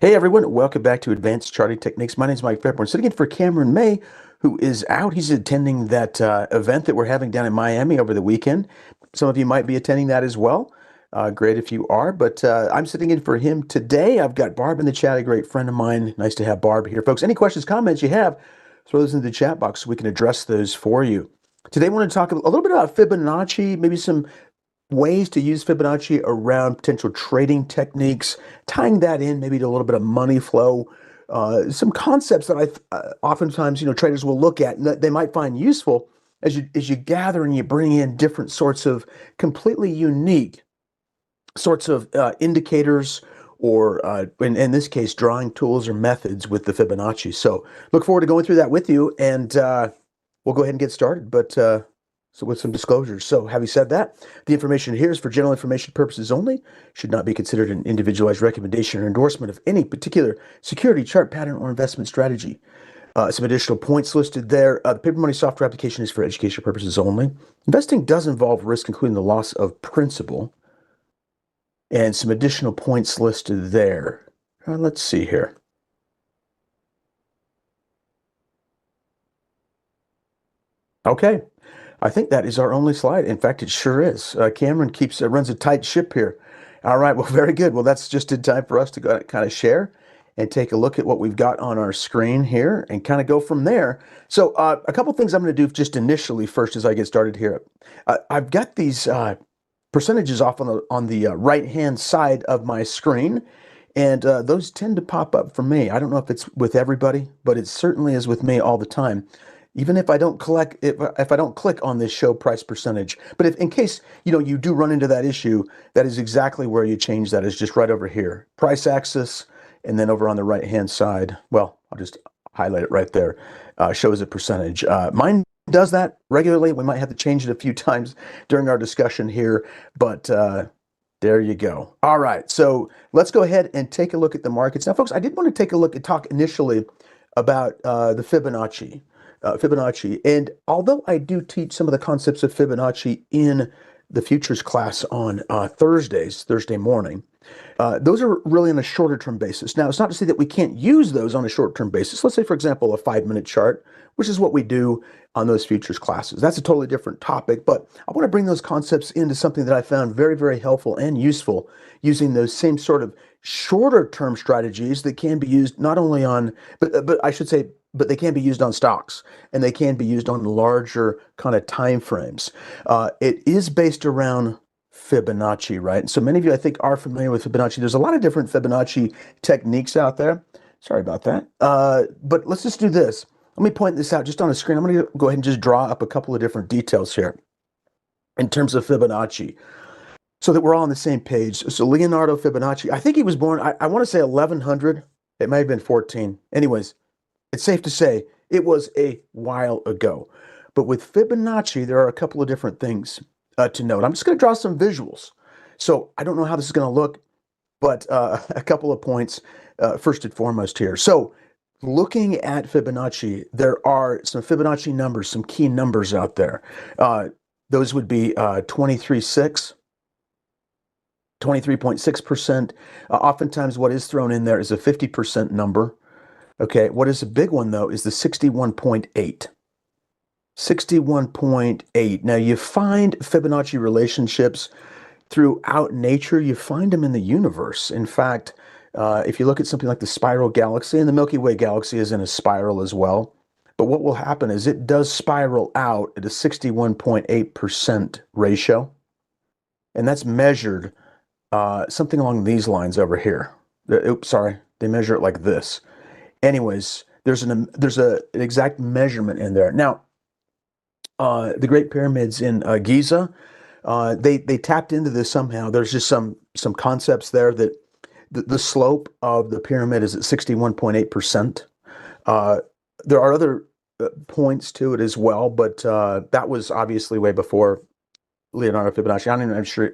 Hey everyone, welcome back to Advanced Charting Techniques. My name is Mike Fairborn, sitting in for Cameron May, who is out. He's attending that event that we're having down in Miami over the weekend. Some of you might be attending that as well. Great if you are, but I'm sitting in for him today. I've got Barb in the chat, a great friend of mine. Nice to have Barb here. Folks, any questions, comments you have, throw those in the chat box so we can address those for you. Today, I want to talk a little bit about Fibonacci, maybe some ways to use Fibonacci around potential trading techniques, tying that in maybe to a little bit of money flow, some concepts that oftentimes traders will look at and that they might find useful as you gather and you bring in different sorts of completely unique sorts of indicators or in this case drawing tools or methods with the Fibonacci. So look forward to going through that with you, and we'll go ahead and get started. But so with some disclosures. So having said that, the information here is for general information purposes only, should not be considered an individualized recommendation or endorsement of any particular security, chart pattern, or investment strategy. Some additional points listed there. The paper money software application is for educational purposes only. Investing does involve risk, including the loss of principal. And some additional points listed there. Let's see here. Okay. I think that is our only slide. In fact, it sure is. Cameron runs a tight ship here. All right, well, very good. Well, that's just in time for us to go kind of share and take a look at what we've got on our screen here and kind of go from there. So a couple things I'm going to do just initially first as I get started here. I've got these percentages off on the right-hand side of my screen, and those tend to pop up for me. I don't know if it's with everybody, but it certainly is with me all the time. Even if I don't if I don't click on this show price percentage. But if in case you do run into that issue, that is exactly where you change that, is just right over here. Price axis, and then over on the right hand side, well, I'll just highlight it right there, shows a percentage. Mine does that regularly. We might have to change it a few times during our discussion here, but there you go. All right, so let's go ahead and take a look at the markets. Now, folks, I did want to take a look and talk initially about the Fibonacci. And although I do teach some of the concepts of Fibonacci in the futures class on Thursday morning, those are really on a shorter term basis. Now, it's not to say that we can't use those on a short term basis. Let's say, for example, a 5-minute chart, which is what we do on those futures classes. That's a totally different topic, but I want to bring those concepts into something that I found very, very helpful and useful, using those same sort of shorter term strategies that can be used not only on, but I should say, but they can be used on stocks, and they can be used on larger kind of time frames. It is based around Fibonacci, right? And so many of you, I think, are familiar with Fibonacci. There's a lot of different Fibonacci techniques out there. Sorry about that. But let's just do this. Let me point this out just on the screen. I'm going to go ahead and just draw up a couple of different details here in terms of Fibonacci, so that we're all on the same page. So Leonardo Fibonacci, I think he was born, I want to say 1100. It may have been 14. Anyways, it's safe to say it was a while ago. But with Fibonacci, there are a couple of different things to note. I'm just going to draw some visuals. So I don't know how this is going to look, but a couple of points first and foremost here. So looking at Fibonacci, there are some Fibonacci numbers, some key numbers out there. Those would be 23.6. 23.6%. Oftentimes what is thrown in there is a 50% number. Okay, what is a big one, though, is the 61.8. 61.8. Now, you find Fibonacci relationships throughout nature. You find them in the universe. In fact, if you look at something like the spiral galaxy, and the Milky Way galaxy is in a spiral as well, but what will happen is it does spiral out at a 61.8% ratio, and that's measured something along these lines over here. Oops, sorry, they measure it like this. Anyways, there's an exact measurement in there. Now, the Great Pyramids in Giza, they tapped into this somehow. There's just some concepts there that the slope of the pyramid is at 61.8%. There are other points to it as well, but that was obviously way before Leonardo Fibonacci.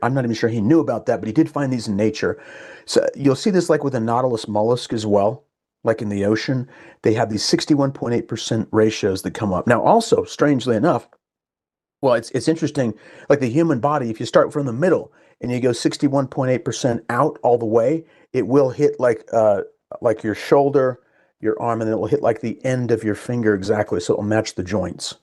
I'm not even sure he knew about that, but he did find these in nature. So you'll see this like with a Nautilus mollusk as well. Like in the ocean, they have these 61.8% ratios that come up. Now, also, strangely enough, well, it's interesting, like the human body, if you start from the middle and you go 61.8% out all the way, it will hit like like your shoulder, your arm, and then it will hit like the end of your finger exactly, so it'll match the joints.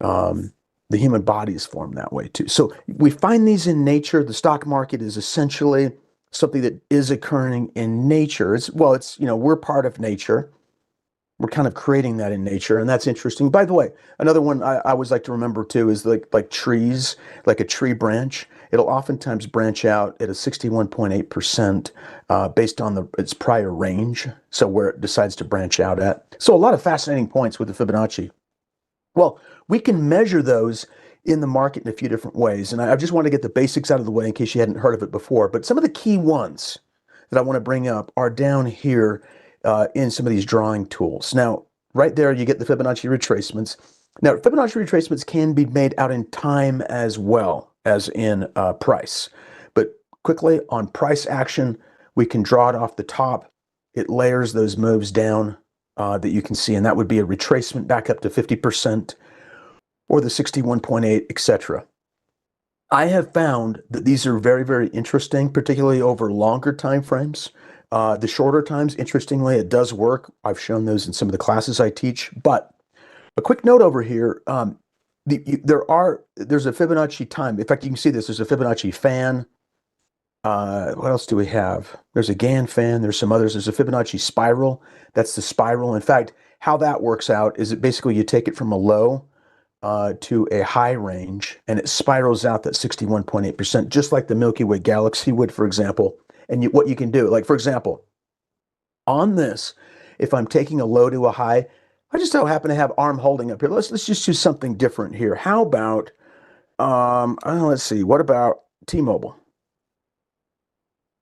Um, the human body is formed that way too. So we find these in nature. The stock market is essentially something that is occurring in nature. It's, we're part of nature. We're kind of creating that in nature, and that's interesting. By the way, another one I always like to remember too is like trees, like a tree branch. It'll oftentimes branch out at a 61.8% based on its prior range, so where it decides to branch out at. So a lot of fascinating points with the Fibonacci. Well, we can measure those in the market in a few different ways, and I just want to get the basics out of the way in case you hadn't heard of it before. But some of the key ones that I want to bring up are down here in some of these drawing tools. Now, right there, you get the Fibonacci retracements. Now, Fibonacci retracements can be made out in time as well as in price. But quickly, on price action, we can draw it off the top. It layers those moves down that you can see, and that would be a retracement back up to 50%, or the 61.8, etc. I have found that these are very, very interesting, particularly over longer time frames. The shorter times, interestingly, it does work. I've shown those in some of the classes I teach. But a quick note over here, there's a Fibonacci time. In fact, you can see this. There's a Fibonacci fan. What else do we have? There's a Gann fan. There's some others. There's a Fibonacci spiral. That's the spiral. In fact, how that works out is that basically you take it from a low to a high range, and it spirals out that 61.8%, just like the Milky Way galaxy would, for example. And what you can do, like for example, on this, if I'm taking a low to a high, I just so happen to have arm holding up here. Let's just do something different here. How about, let's see, what about T-Mobile?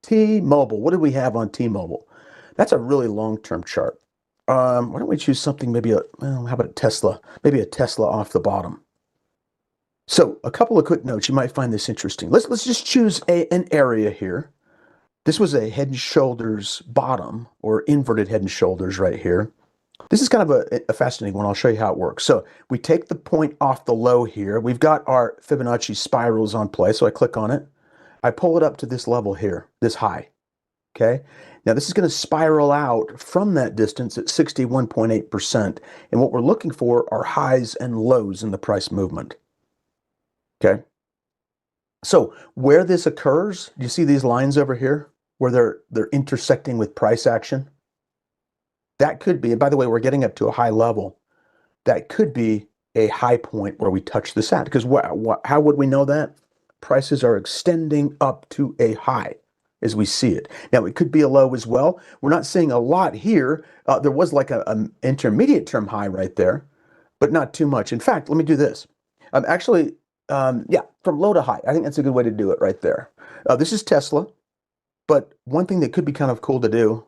T-Mobile, what do we have on T-Mobile? That's a really long-term chart. Why don't we choose something, how about Tesla? Maybe a Tesla off the bottom. So a couple of quick notes. You might find this interesting. Let's just choose an area here. This was a Head and Shoulders bottom, or inverted Head and Shoulders right here. This is kind of a fascinating one. I'll show you how it works. So we take the point off the low here. We've got our Fibonacci spirals on play. So I click on it. I pull it up to this level here, this high. Okay. Now this is going to spiral out from that distance at 61.8%. And what we're looking for are highs and lows in the price movement. Okay. So where this occurs, do you see these lines over here where they're intersecting with price action? That could be, and by the way, we're getting up to a high level. That could be a high point where we touch this at. Because how would we know that? Prices are extending up to a high as we see it. Now, it could be a low as well. We're not seeing a lot here. There was like an intermediate term high right there, but not too much. In fact, let me do this. From low to high. I think that's a good way to do it right there. This is Tesla, but one thing that could be kind of cool to do,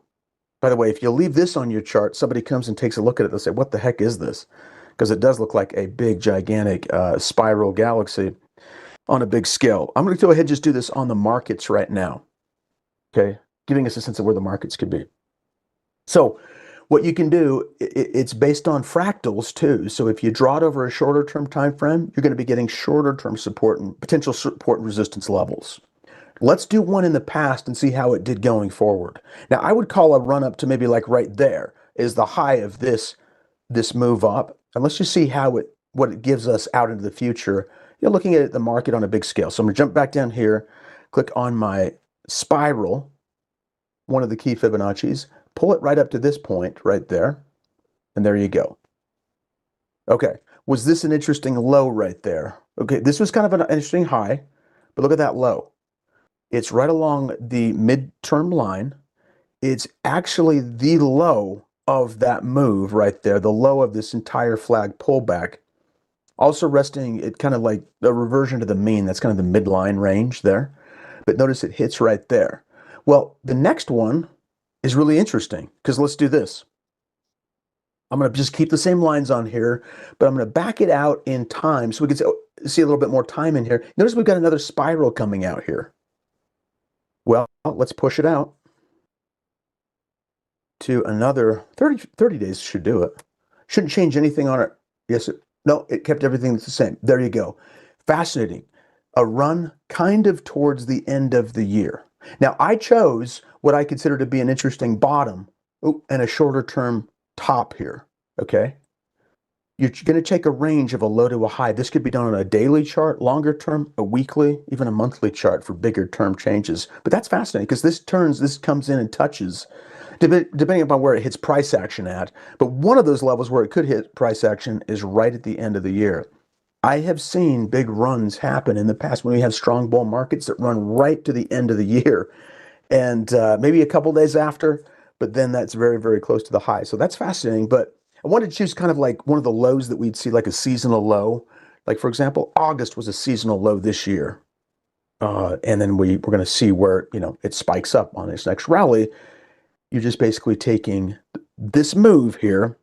by the way, if you leave this on your chart, somebody comes and takes a look at it, they'll say, what the heck is this? Because it does look like a big, gigantic spiral galaxy on a big scale. I'm going to go ahead and just do this on the markets right now. Okay, giving us a sense of where the markets could be. So what you can do, it's based on fractals too. So if you draw it over a shorter term time frame, you're going to be getting shorter term support and potential support and resistance levels. Let's do one in the past and see how it did going forward. Now, I would call a run up to maybe like right there is the high of this move up. And let's just see what it gives us out into the future. You're looking at the market on a big scale. So I'm going to jump back down here, click on my spiral, one of the key Fibonacci's, pull it right up to this point right there, and there you go. Okay, was this an interesting low right there? Okay, this was kind of an interesting high, but look at that low. It's right along the midterm line. It's actually the low of that move right there, the low of this entire flag pullback. Also resting, it kind of like a reversion to the mean. That's kind of the midline range there. But notice it hits right there. Well, the next one is really interesting because let's do this. I'm going to just keep the same lines on here, but I'm going to back it out in time so we can see a little bit more time in here. Notice we've got another spiral coming out here. Well, let's push it out to another 30 days should do it. Shouldn't change anything on it. Yes, no, it kept everything the same. There you go. Fascinating. A run kind of towards the end of the year. Now, I chose what I consider to be an interesting bottom oh, and a shorter term top here, okay? You're going to take a range of a low to a high. This could be done on a daily chart, longer term, a weekly, even a monthly chart for bigger term changes. But that's fascinating because this comes in and touches, depending upon where it hits price action at. But one of those levels where it could hit price action is right at the end of the year. I have seen big runs happen in the past when we have strong bull markets that run right to the end of the year and maybe a couple days after, but then that's very, very close to the high. So that's fascinating. But I wanted to choose kind of like one of the lows that we'd see, like a seasonal low. Like, for example, August was a seasonal low this year. And then we're going to see where, it spikes up on its next rally. You're just basically taking this move here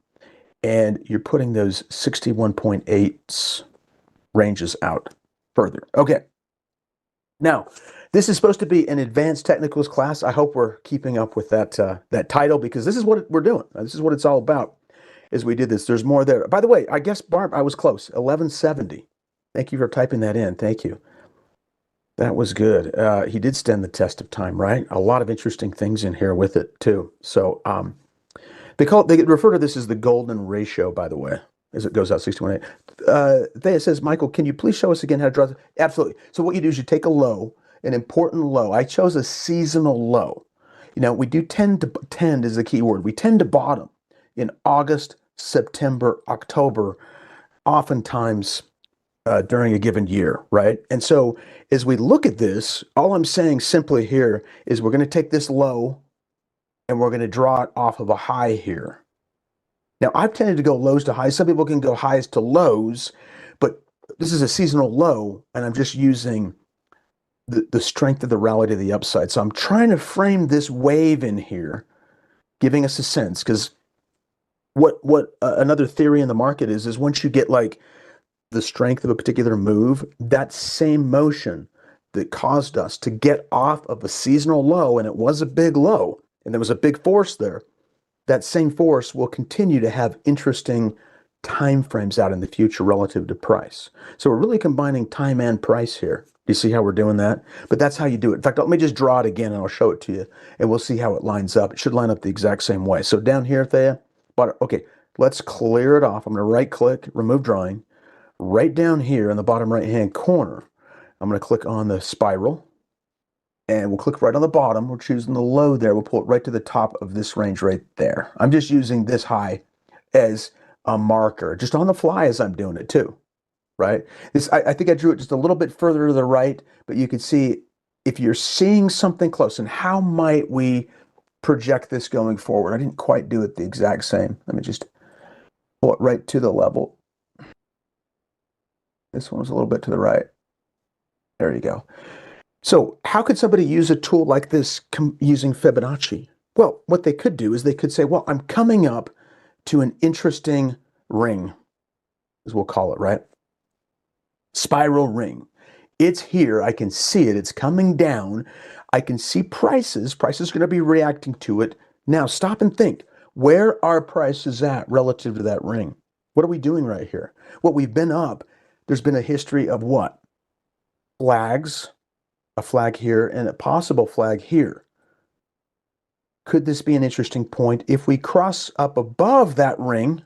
and you're putting those 61.8 ranges out further. Okay. Now, this is supposed to be an advanced technicals class. I hope we're keeping up with that title because this is what we're doing. This is what it's all about as we did this. There's more there. By the way, I guess, Barb, I was close. 1170. Thank you for typing that in. Thank you. That was good. He did stand the test of time, right? A lot of interesting things in here with it, too. So they refer to this as the golden ratio, by the way, as it goes out 61.8. Thea says, Michael, can you please show us again how to draw? Absolutely. So what you do is you take a low, an important low. I chose a seasonal low. We do tend is the key word. We tend to bottom in August, September, October, oftentimes during a given year, right? And so as we look at this, all I'm saying simply here is we're going to take this low and we're going to draw it off of a high here. Now, I've tended to go lows to highs. Some people can go highs to lows, but this is a seasonal low, and I'm just using the strength of the rally to the upside. So I'm trying to frame this wave in here, giving us a sense, because what another theory in the market is once you get like the strength of a particular move, that same motion that caused us to get off of a seasonal low, and it was a big low, and there was a big force there, that same force will continue to have interesting time frames out in the future relative to price. So we're really combining time and price here. Do you see how we're doing that? But that's how you do it. In fact, let me just draw it again and I'll show it to you and we'll see how it lines up. It should line up the exact same way. So down here, Thea, okay, let's clear it off. I'm going to right click, remove drawing. Right down here in the bottom right hand corner, I'm going to click on the spiral. And we'll click right on the bottom. We're choosing the low there. We'll pull it right to the top of this range right there. I'm just using this high as a marker, just on the fly as I'm doing it too, right? I think I drew it just a little bit further to the right, but you can see if you're seeing something close, and how might we project this going forward? I didn't quite do it the exact same. Let me just pull it right to the level. This one was a little bit to the right. There you go. So how could somebody use a tool like this using Fibonacci? Well, what they could do is they could say, well, I'm coming up to an interesting ring, as we'll call it, right? Spiral ring. It's here. I can see it. It's coming down. I can see prices. Prices are going to be reacting to it. Now, stop and think. Where are prices at relative to that ring? What are we doing right here? Well, we've been up. There's been a history of what? Flags. A flag here and a possible flag here. Could this be an interesting point? If we cross up above that ring,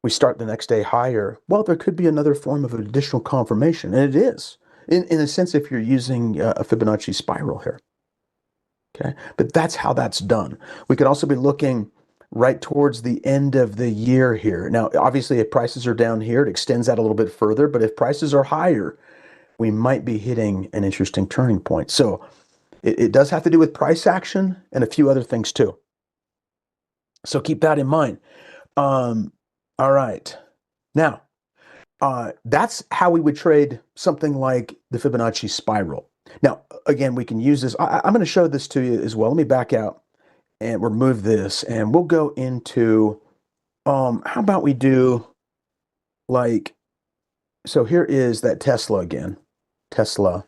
we start the next day higher. Well, there could be another form of additional confirmation, and it is, in a sense, if you're using a Fibonacci spiral here. Okay, but that's how that's done. We could also be looking right towards the end of the year here. Now, obviously, if prices are down here, it extends that a little bit further, but if prices are higher, we might be hitting an interesting turning point. So it does have to do with price action and a few other things too. So keep that in mind. All right. Now, that's how we would trade something like the Fibonacci spiral. Now, again, we can use this. I'm going to show this to you as well. Let me back out and remove this, and we'll go into, how about we do like, so here is that Tesla again. Tesla,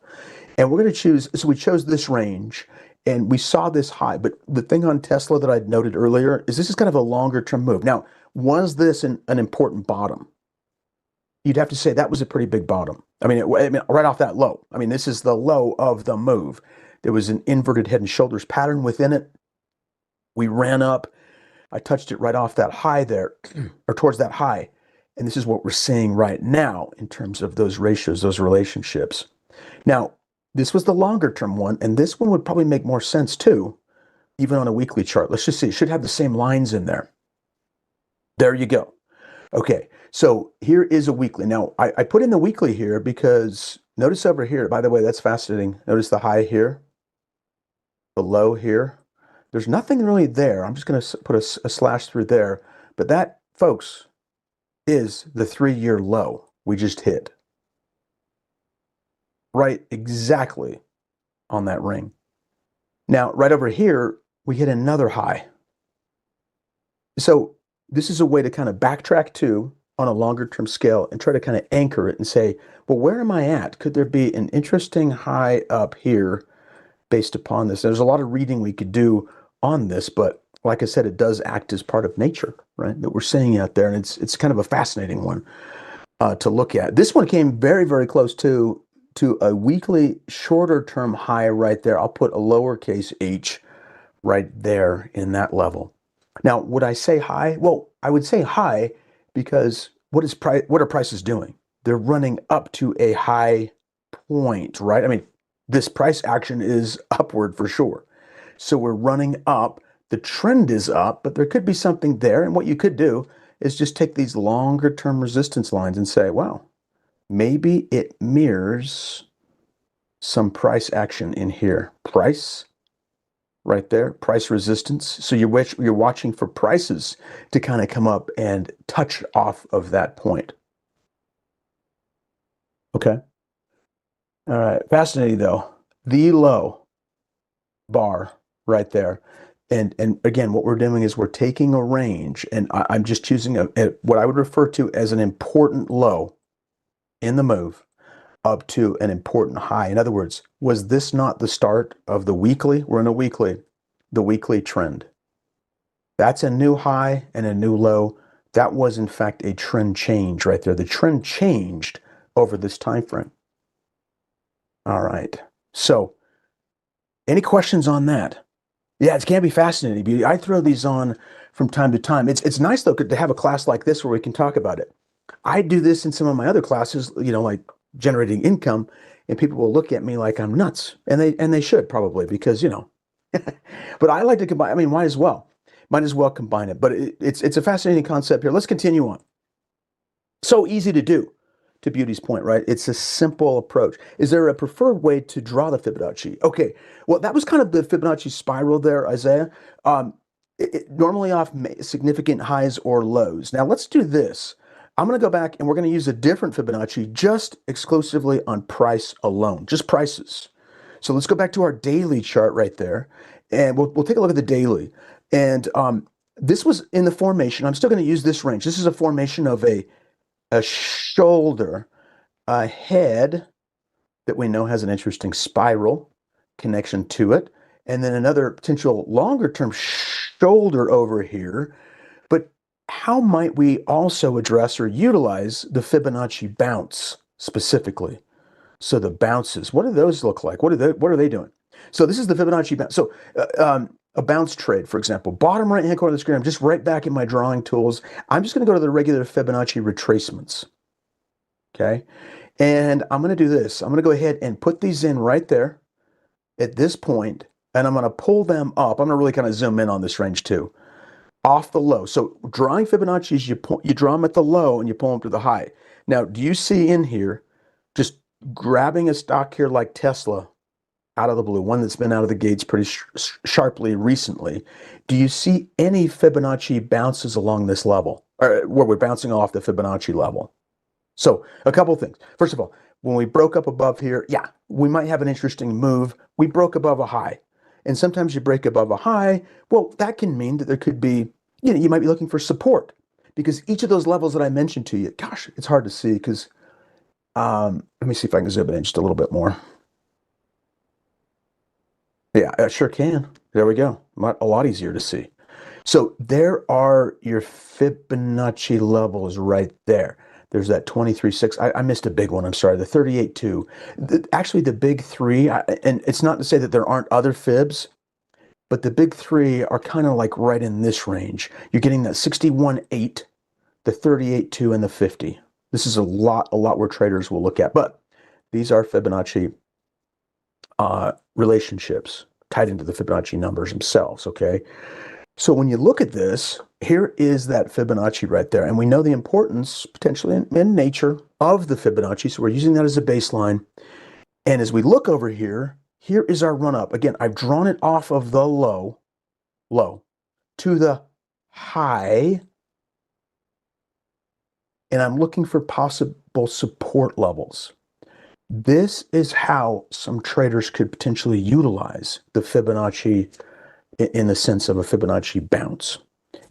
and we're going to choose, so we chose this range and we saw this high, but the thing on Tesla that I'd noted earlier is this is kind of a longer term move. Now, was this an important bottom? You'd have to say that was a pretty big bottom. I mean, right off that low. I mean, this is the low of the move. There was an inverted head and shoulders pattern within it. We ran up. I touched it right off that high there, or towards that high. And this is what we're seeing right now in terms of those ratios, those relationships. Now, this was the longer term one, and this one would probably make more sense too, even on a weekly chart. Let's just see, it should have the same lines in there. There you go. Okay, so here is a weekly. Now, I put in the weekly here because notice over here, by the way, that's fascinating. Notice the high here, the low here. There's nothing really there. I'm just going to put a slash through there. But that, folks, is the 3-year low we just hit. Right exactly on that ring. Now, right over here, we hit another high. So this is a way to kind of backtrack to on a longer term scale and try to kind of anchor it and say, well, where am I at? Could there be an interesting high up here based upon this? There's a lot of reading we could do on this, but like I said, it does act as part of nature, right? That we're seeing out there, and it's kind of a fascinating one to look at. This one came very, very close to a weekly shorter term high right there. I'll put a lowercase h right there in that level. Now, would I say high? Well, I would say high because what are prices doing? They're running up to a high point, right? I mean, this price action is upward for sure. So we're running up. The trend is up, but there could be something there. And what you could do is just take these longer term resistance lines and say, wow, maybe it mirrors some price action in here. Price right there, price resistance. So you're watching for prices to kind of come up and touch off of that point. Okay. All right. Fascinating though. The low bar right there. And again, what we're doing is we're taking a range, and I'm just choosing what I would refer to as an important low in the move up to an important high. In other words, was this not the start of the weekly? We're in a weekly, the weekly trend. That's a new high and a new low. That was in fact a trend change right there. The trend changed over this time frame. All right. So any questions on that? Yeah, it can be fascinating, Beauty. I throw these on from time to time. It's nice though to have a class like this where we can talk about it. I do this in some of my other classes, like generating income, and people will look at me like I'm nuts, and they should probably, because but I like to combine. I mean, might as well combine it. But it's a fascinating concept here. Let's continue on. So easy to do. To Beauty's point, right? It's a simple approach. Is there a preferred way to draw the Fibonacci? Okay, well, that was kind of the Fibonacci spiral there, Isaiah. Normally off significant highs or lows. Now let's do this. I'm going to go back and we're going to use a different Fibonacci just exclusively on price alone, just prices. So let's go back to our daily chart right there, and we'll take a look at the daily. And this was in the formation. I'm still going to use this range. This is a formation of a shoulder, a head that we know has an interesting spiral connection to it, and then another potential longer term shoulder over here. But how might we also address or utilize the Fibonacci bounce specifically? So the bounces, what do those look like? What are they doing? So this is the Fibonacci bounce. So a bounce trade, for example, bottom right hand corner of the screen, I'm just right back in my drawing tools. I'm just going to go to the regular Fibonacci retracements. Okay. And I'm going to do this. I'm going to go ahead and put these in right there at this point, and I'm going to pull them up. I'm going to really kind of zoom in on this range too, off the low. So drawing Fibonacci's, you draw them at the low and you pull them to the high. Now, do you see in here, just grabbing a stock here like Tesla, out of the blue, one that's been out of the gates pretty sharply recently, do you see any Fibonacci bounces along this level, or where we're bouncing off the Fibonacci level? So a couple of things. First of all, when we broke up above here, yeah, we might have an interesting move. We broke above a high, and sometimes you break above a high. Well, that can mean that there could be, you might be looking for support, because each of those levels that I mentioned to you, gosh, it's hard to see because, let me see if I can zoom in just a little bit more. Yeah, I sure can. There we go. A lot easier to see. So there are your Fibonacci levels right there. There's that 23.6. I missed a big one. I'm sorry. The 38.2. Actually, the big three, and it's not to say that there aren't other fibs. but the big three are kind of like right in this range. You're getting that 61.8, the 38.2, and the 50. This is a lot where traders will look at, but these are Fibonacci relationships tied into the Fibonacci numbers themselves, okay? So when you look at this, here is that Fibonacci right there, and we know the importance, potentially in nature, of the Fibonacci, so we're using that as a baseline. And as we look over here, here is our run up. Again, I've drawn it off of the low, to the high, and I'm looking for possible support levels. This is how some traders could potentially utilize the Fibonacci in the sense of a Fibonacci bounce.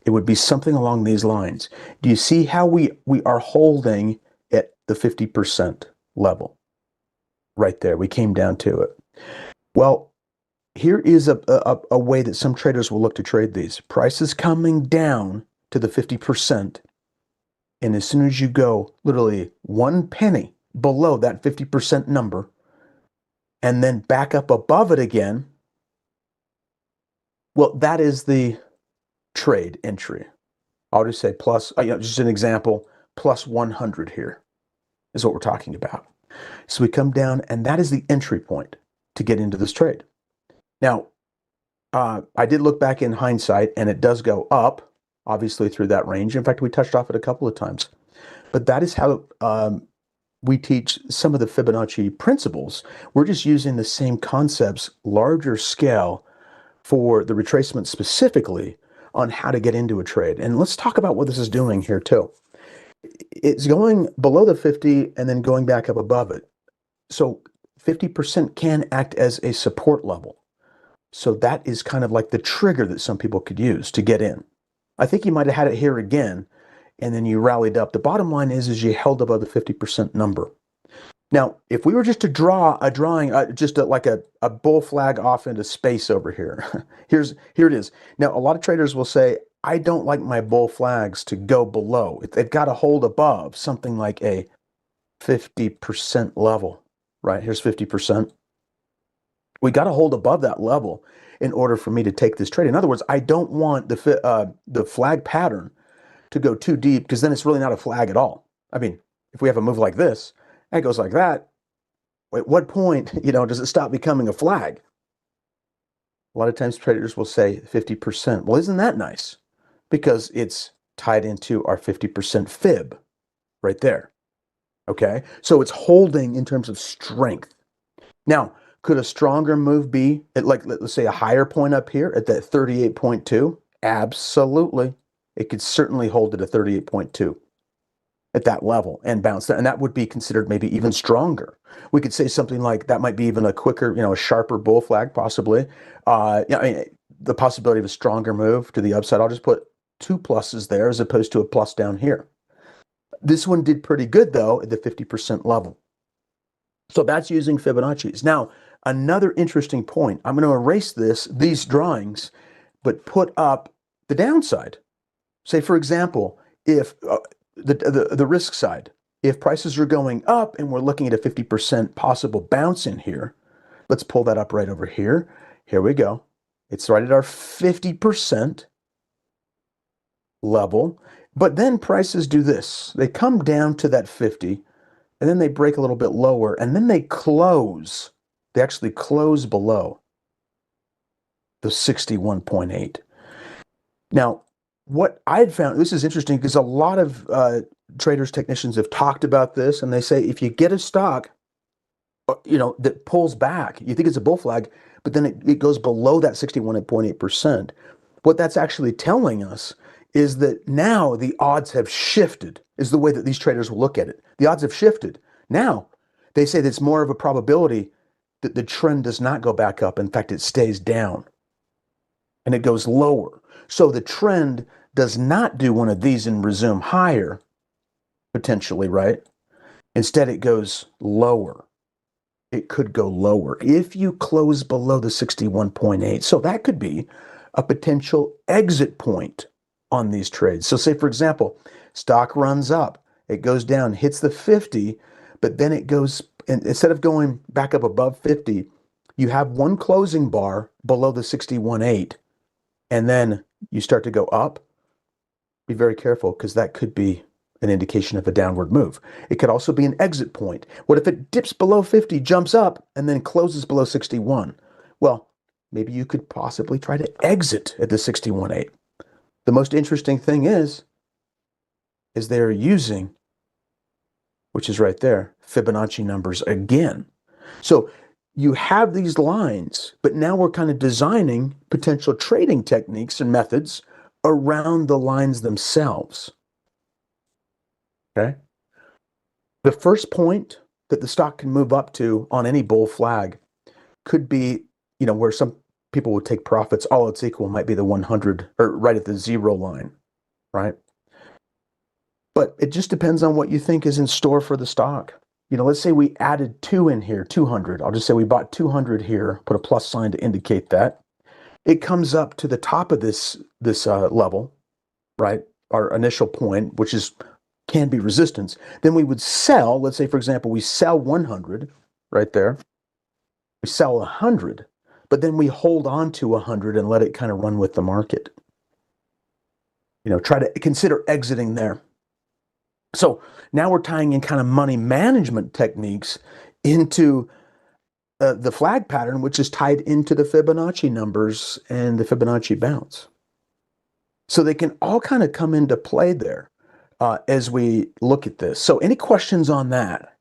It would be something along these lines. Do you see how we are holding at the 50% level? Right there, we came down to it. Well, here is a way that some traders will look to trade these. Prices coming down to the 50%, and as soon as you go literally 1 penny below that 50% number, and then back up above it again, well, that is the trade entry. I'll just say plus, just an example, plus 100 here is what we're talking about. So we come down, and that is the entry point to get into this trade. Now, I did look back in hindsight, and it does go up, obviously, through that range. In fact, we touched off it a couple of times. But that is how we teach some of the Fibonacci principles. We're just using the same concepts, larger scale, for the retracement specifically on how to get into a trade. And let's talk about what this is doing here too. It's going below the 50 and then going back up above it. So 50% can act as a support level. So that is kind of like the trigger that some people could use to get in. I think you might have had it here again, and then you rallied up. The bottom line is you held above the 50% number. Now, if we were just to draw a drawing, like a bull flag off into space over here, here it is. Now, a lot of traders will say, I don't like my bull flags to go below. They've got to hold above something like a 50% level, right? Here's 50%. We got to hold above that level in order for me to take this trade. In other words, I don't want the flag pattern to go too deep, because then it's really not a flag at all. I mean, if we have a move like this, and it goes like that, at what point, does it stop becoming a flag? A lot of times traders will say 50%. Well, isn't that nice? Because it's tied into our 50% fib right there. Okay, so it's holding in terms of strength. Now, could a stronger move be at, like, let's say, a higher point up here at that 38.2? Absolutely. It could certainly hold at a 38.2 at that level and bounce that. And that would be considered maybe even stronger. We could say something like that might be even a quicker, a sharper bull flag, possibly. The possibility of a stronger move to the upside. I'll just put 2 pluses there as opposed to a plus down here. This one did pretty good, though, at the 50% level. So that's using Fibonacci's. Now, another interesting point. I'm going to erase these drawings, but put up the downside. Say, for example, if the risk side, if prices are going up and we're looking at a 50% possible bounce in here, let's pull that up right over here. Here we go. It's right at our 50% level. But then prices do this. They come down to that 50, and then they break a little bit lower, and then they close. They actually close below the 61.8. Now, what I'd found, this is interesting because a lot of traders, technicians have talked about this, and they say if you get a stock, that pulls back, you think it's a bull flag, but then it goes below that 61.8%. What that's actually telling us is that now the odds have shifted, is the way that these traders will look at it. The odds have shifted. Now, they say that it's more of a probability that the trend does not go back up. In fact, it stays down and it goes lower. So the trend does not do one of these and resume higher, potentially, right? Instead, it goes lower. It could go lower if you close below the 61.8. So that could be a potential exit point on these trades. So say, for example, stock runs up, it goes down, hits the 50, but then it goes, and instead of going back up above 50, you have one closing bar below the 61.8, and then you start to go up, be very careful because that could be an indication of a downward move. It could also be an exit point. What if it dips below 50, jumps up, and then closes below 61? Well, maybe you could possibly try to exit at the 61.8. The most interesting thing is they're using, which is right there, Fibonacci numbers again. So you have these lines, but now we're kind of designing potential trading techniques and methods around the lines themselves. Okay? The first point that the stock can move up to on any bull flag could be, where some people would take profits, all else equal, might be the 100 or right at the 0 line, right? But it just depends on what you think is in store for the stock. Let's say we added 2 in here, 200. I'll just say we bought 200 here, put a plus sign to indicate that. It comes up to the top of this level, right? Our initial point, which can be resistance. Then we would sell, let's say, for example, we sell 100 right there. We sell 100, but then we hold on to 100 and let it kind of run with the market. Try to consider exiting there. So now we're tying in kind of money management techniques into the flag pattern, which is tied into the Fibonacci numbers and the Fibonacci bounce. So they can all kind of come into play there as we look at this. So any questions on that?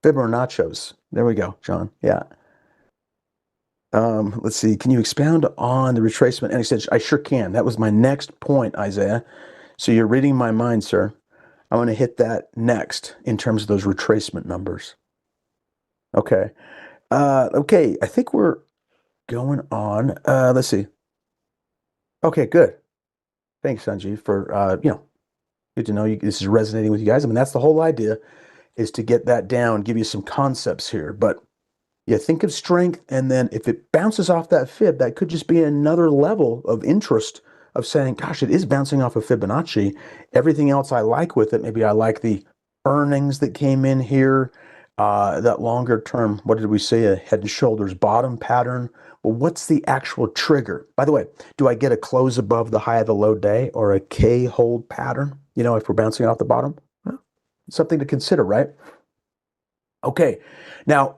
Fibonaccios. There we go, John. Yeah. Let's see. Can you expound on the retracement and extension? I sure can. That was my next point, Isaiah. So you're reading my mind, sir. I'm going to hit that next in terms of those retracement numbers. Okay. Okay. I think we're going on. Let's see. Okay, good. Thanks, Sanjeev, for, good to know this is resonating with you guys. I mean, that's the whole idea, is to get that down, give you some concepts here. But yeah, think of strength, and then if it bounces off that fib, that could just be another level of interest of saying, gosh, it is bouncing off of Fibonacci. Everything else I like with it, maybe I like the earnings that came in here, that longer term, what did we say, a head and shoulders bottom pattern. Well, what's the actual trigger? By the way, do I get a close above the high of the low day or a K hold pattern, if we're bouncing off the bottom? Well, something to consider, right? Okay, now,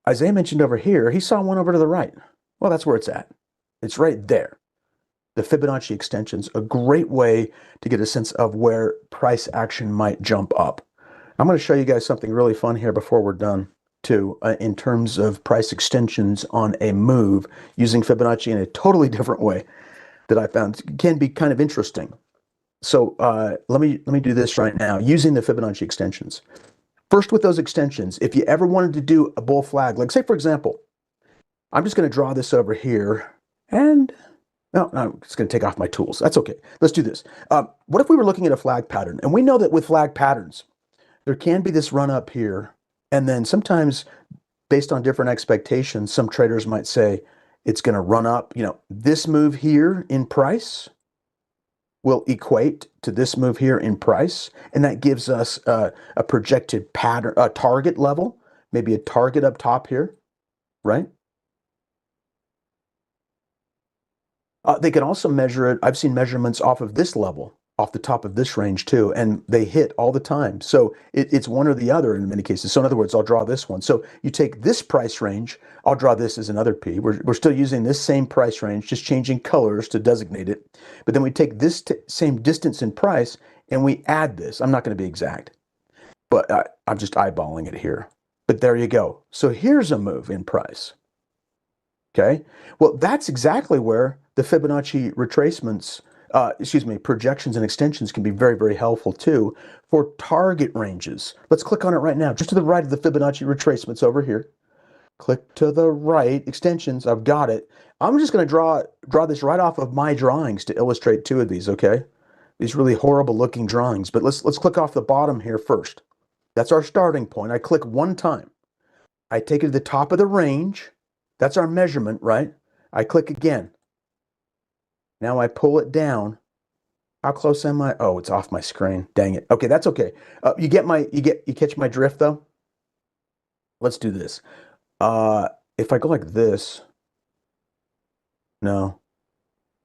Isaiah mentioned over here, he saw one over to the right. Well, that's where it's at. It's right there. The Fibonacci extensions, a great way to get a sense of where price action might jump up. I'm going to show you guys something really fun here before we're done, too, in terms of price extensions on a move using Fibonacci in a totally different way that I found can be kind of interesting. So let me do this right now using the Fibonacci extensions. First, with those extensions, if you ever wanted to do a bull flag, like say, for example, I'm just going to draw this over here, and no, I'm just going to take off my tools. That's okay. Let's do this. What if we were looking at a flag pattern? And we know that with flag patterns, there can be this run up here, and then sometimes, based on different expectations, some traders might say it's going to run up. This move here in price will equate to this move here in price, and that gives us a projected pattern, a target level, maybe a target up top here, right? They can also measure it. I've seen measurements off of this level, off the top of this range too, and they hit all the time. So it's one or the other in many cases. So in other words, I'll draw this one. So you take this price range, I'll draw this as another P. We're still using this same price range, just changing colors to designate it. But then we take this same distance in price and we add this. I'm not going to be exact, but I'm just eyeballing it here. But there you go. So here's a move in price. Okay. Well, that's exactly where the Fibonacci retracements, projections and extensions can be very, very helpful too for target ranges. Let's click on it right now, just to the right of the Fibonacci retracements over here. Click to the right, extensions, I've got it. I'm just going to draw this right off of my drawings to illustrate two of these, okay? These really horrible looking drawings, but let's click off the bottom here first. That's our starting point. I click one time. I take it to the top of the range. That's our measurement, right? I click again. Now I pull it down. How close am I? Oh, it's off my screen. Dang it. Okay, that's okay. You catch my drift though? Let's do this. If I go like this, no,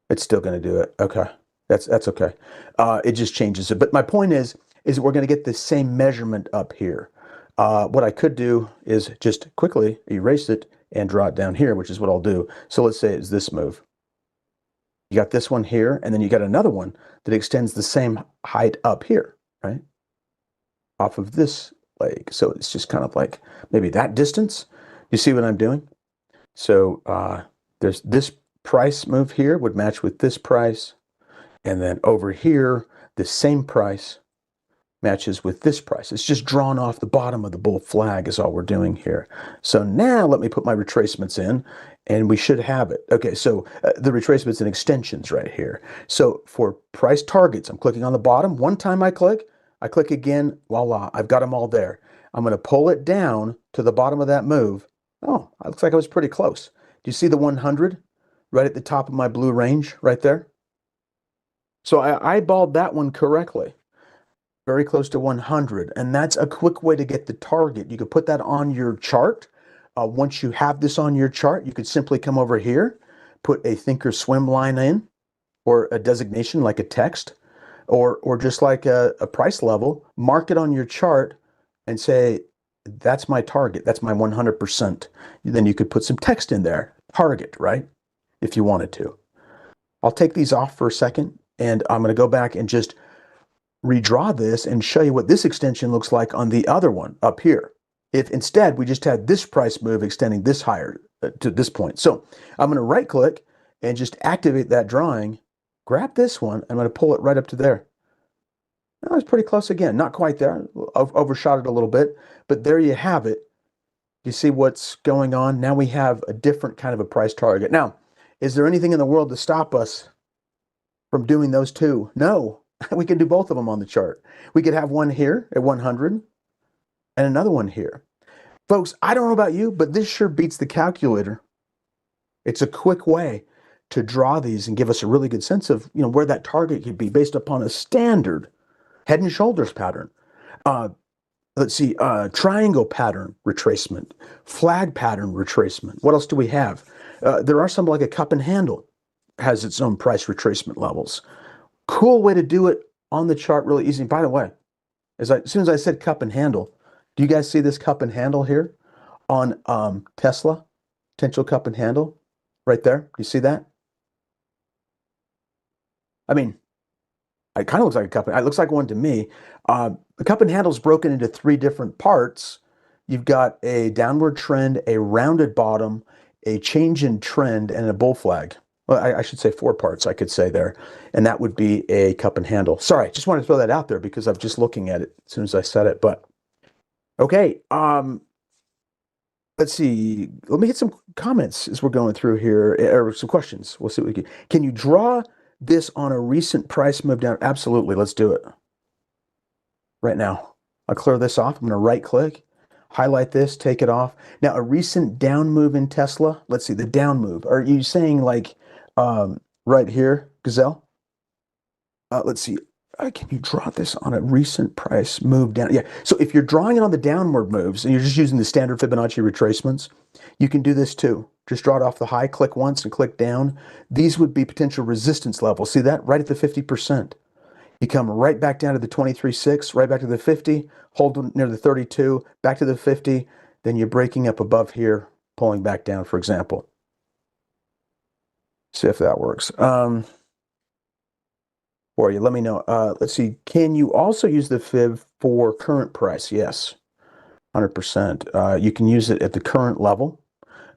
it's still going to do it. Okay. That's okay. It just changes it. But my point is we're going to get the same measurement up here. What I could do is just quickly erase it and draw it down here, which is what I'll do. So let's say it's this move. You got this one here, and then you got another one that extends the same height up here, right? Off of this leg. So it's just kind of like maybe that distance. You see what I'm doing? So there's this price move here would match with this price. And then over here, the same price matches with this price. It's just drawn off the bottom of the bull flag is all we're doing here. So now let me put my retracements in and we should have it. Okay, so the retracements and extensions right here. So for price targets, I'm clicking on the bottom. One time I click again, voila, I've got them all there. I'm going to pull it down to the bottom of that move. Oh, it looks like I was pretty close. Do you see the 100 right at the top of my blue range right there? So I eyeballed that one correctly. Very close to 100. And that's a quick way to get the target. You could put that on your chart. Once you have this on your chart, you could simply come over here, put a thinkorswim line in, or a designation like a text, or just like a price level, mark it on your chart and say, that's my target. That's my 100%. Then you could put some text in there, target, right? If you wanted to. I'll take these off for a second, and I'm going to go back and just redraw this and show you what this extension looks like on the other one up here. If instead we just had this price move extending this higher to this point. So I'm going to right click and just activate that drawing, grab this one, I'm going to pull it right up to there. That was pretty close again, not quite there, overshot it a little bit, but there you have it. You see what's going on? Now we have a different kind of a price target. Now, is there anything in the world to stop us from doing those two? No. We can do both of them on the chart. We could have one here at 100 and another one here. Folks, I don't know about you, but this sure beats the calculator. It's a quick way to draw these and give us a really good sense of, where that target could be based upon a standard head and shoulders pattern. Let's see, triangle pattern retracement, flag pattern retracement. What else do we have? There are some like a cup and handle has its own price retracement levels. Cool way to do it on the chart, really easy. By the way, as soon as I said cup and handle, do you guys see this cup and handle here on Tesla? Potential cup and handle right there. Do you see that? I mean, it kind of looks like a cup. It looks like one to me. The cup and handle is broken into three different parts. You've got a downward trend, a rounded bottom, a change in trend, and a bull flag. Well, I should say four parts, I could say there. And that would be a cup and handle. Sorry, just wanted to throw that out there because I'm just looking at it as soon as I said it. But okay, let's see. Let me hit some comments as we're going through here, or some questions. We'll see what we can you draw this on a recent price move down? Absolutely. Let's do it right now. I'll clear this off. I'm going to right click, highlight this, take it off. Now, a recent down move in Tesla. Let's see the down move. Are you saying like right here, Gazelle? Let's see. Can you draw this on a recent price move down? Yeah. So if you're drawing it on the downward moves and you're just using the standard Fibonacci retracements, you can do this too. Just draw it off the high, click once and click down. These would be potential resistance levels. See that? Right at the 50%. You come right back down to the 23.6, right back to the 50, hold near the 32, back to the 50, then you're breaking up above here, pulling back down, for example. See if that works. For you, let me know. Let's see. Can you also use the fib for current price? Yes, 100%. You can use it at the current level.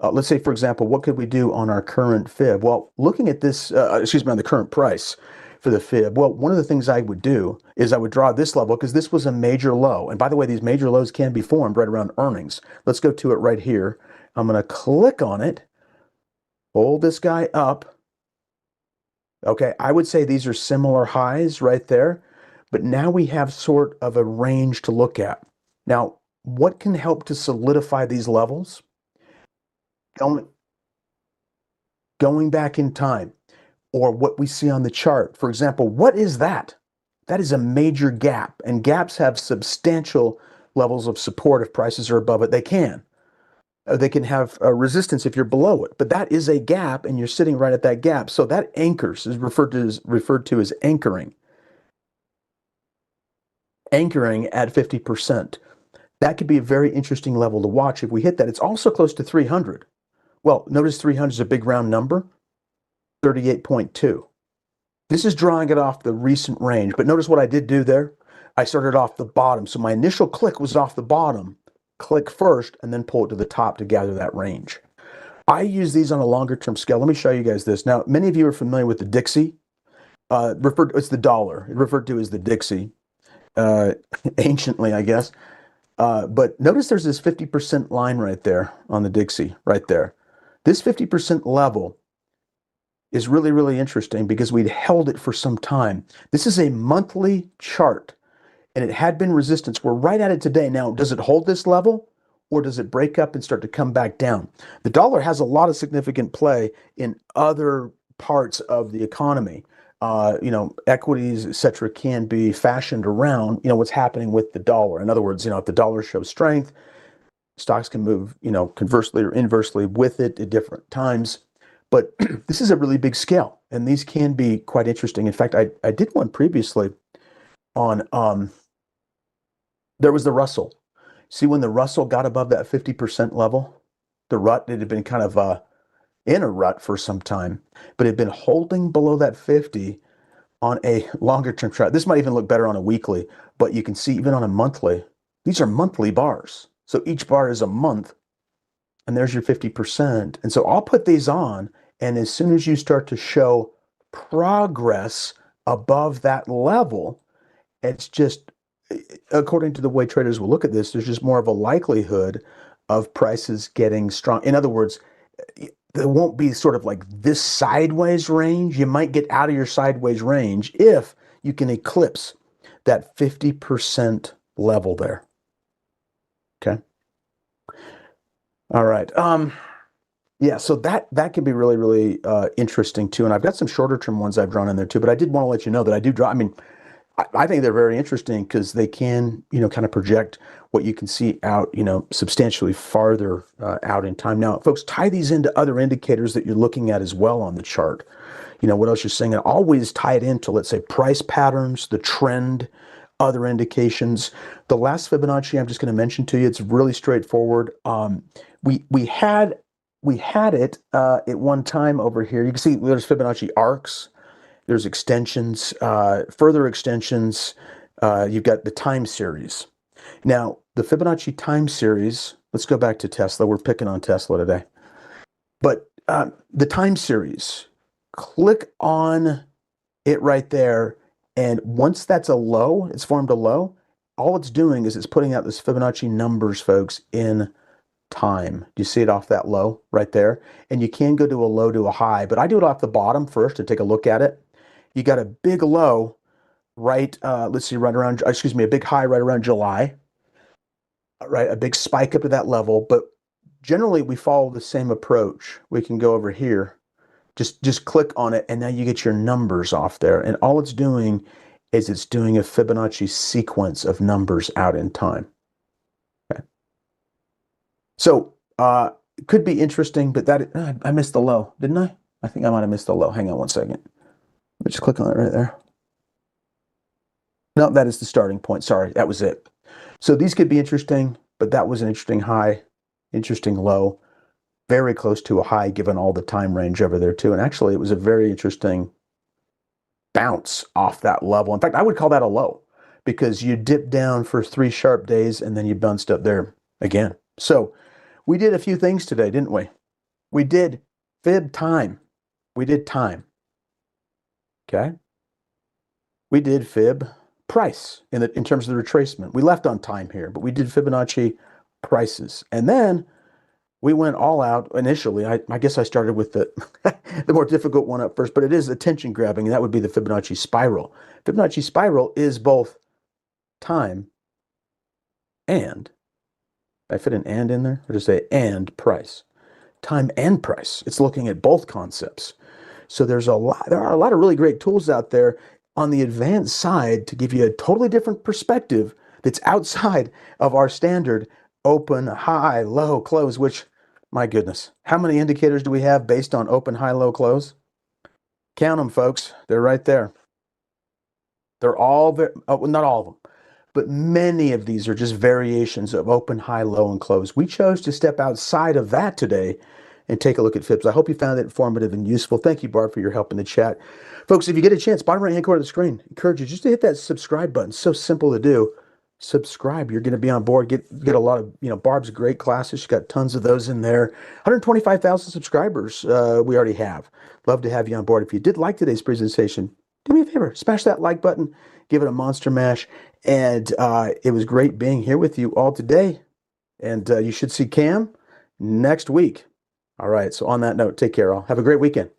Let's say, for example, what could we do on our current fib? Well, looking at this, on the current price for the fib, well, one of the things I would do is I would draw this level because this was a major low. And by the way, these major lows can be formed right around earnings. Let's go to it right here. I'm going to click on it, hold this guy up. Okay, I would say these are similar highs right there, but now we have sort of a range to look at. Now, what can help to solidify these levels? Going back in time, or what we see on the chart. For example, what is that? That is a major gap, and gaps have substantial levels of support if prices are above it. They can. They can have a resistance if you're below it, but that is a gap, and you're sitting right at that gap. So that anchors is referred to as anchoring. Anchoring at 50%. That could be a very interesting level to watch if we hit that. It's also close to 300. Well, notice 300 is a big round number, 38.2. This is drawing it off the recent range, but notice what I did do there. I started off the bottom. So my initial click was off the bottom. Click first and then pull it to the top to gather that range. I use these on a longer term scale. Let me show you guys this. Now, many of you are familiar with the Dixie. It's the dollar. It referred to as the Dixie, anciently, I guess. But notice there's this 50% line right there on the Dixie, right there. This 50% level is really, really interesting because we'd held it for some time. This is a monthly chart, and it had been resistance. We're right at it today. Now, does it hold this level, or does it break up and start to come back down? The dollar has a lot of significant play in other parts of the economy. Equities, et cetera, can be fashioned around, what's happening with the dollar. In other words, if the dollar shows strength, stocks can move, conversely or inversely with it at different times. But this is a really big scale, and these can be quite interesting. In fact, I did one previously on, there was the Russell. See, when the Russell got above that 50% level, the rut, it had been kind of in a rut for some time, but it had been holding below that 50 on a longer term chart. This might even look better on a weekly, but you can see even on a monthly, these are monthly bars. So each bar is a month, and there's your 50%. And so I'll put these on, and as soon as you start to show progress above that level, it's just, according to the way traders will look at this, there's just more of a likelihood of prices getting strong. In other words, there won't be sort of like this sideways range. You might get out of your sideways range if you can eclipse that 50% level there. Okay. All right. Yeah, so that can be really, really interesting too. And I've got some shorter term ones I've drawn in there too, but I did want to let you know that I do draw. I mean, I think they're very interesting because they can, kind of project what you can see out, substantially farther out in time. Now, folks, tie these into other indicators that you're looking at as well on the chart. What else you're seeing, and always tie it into, let's say, price patterns, the trend, other indications. The last Fibonacci I'm just going to mention to you, it's really straightforward. We had it at one time over here. You can see there's Fibonacci arcs. There's extensions, further extensions. You've got the time series. Now, the Fibonacci time series, let's go back to Tesla. We're picking on Tesla today. But the time series, click on it right there. And once that's a low, it's formed a low, all it's doing is it's putting out this Fibonacci numbers, folks, in time. Do you see it off that low right there? And you can go to a low to a high, but I do it off the bottom first to take a look at it. You got a big low right, let's see, right around, a big high right around July, right? A big spike up to that level, but generally we follow the same approach. We can go over here, just click on it, and now you get your numbers off there. And all it's doing is it's doing a Fibonacci sequence of numbers out in time. Okay. So it could be interesting, but I missed the low, didn't I? I think I might have missed the low. Hang on one second. Let me just click on it right there. No, that is the starting point. Sorry, that was it. So these could be interesting, but that was an interesting high, interesting low, very close to a high given all the time range over there too. And actually, it was a very interesting bounce off that level. In fact, I would call that a low because you dipped down for 3 sharp days and then you bounced up there again. So we did a few things today, didn't we? We did fib time. We did time. Okay. We did fib price in terms of the retracement. We left on time here, but we did Fibonacci prices. And then we went all out initially. I guess I started with the more difficult one up first, but it is attention grabbing, and that would be the Fibonacci spiral. Fibonacci spiral is both time and, I fit an and in there, or just say and price. Time and price. It's looking at both concepts. So there are a lot of really great tools out there on the advanced side to give you a totally different perspective that's outside of our standard open, high, low, close, which, my goodness, how many indicators do we have based on open, high, low, close? Count them, folks. They're right there. They're all, not all of them, but many of these are just variations of open, high, low, and close. We chose to step outside of that today and take a look at fibs. I hope you found it informative and useful. Thank you, Barb, for your help in the chat. Folks, if you get a chance, bottom right-hand corner of the screen, I encourage you just to hit that subscribe button. So simple to do. Subscribe. You're going to be on board. Get a lot of, Barb's great classes. She's got tons of those in there. 125,000 subscribers we already have. Love to have you on board. If you did like today's presentation, do me a favor, smash that like button, give it a monster mash. And it was great being here with you all today. And you should see Cam next week. All right. So on that note, take care all. Have a great weekend.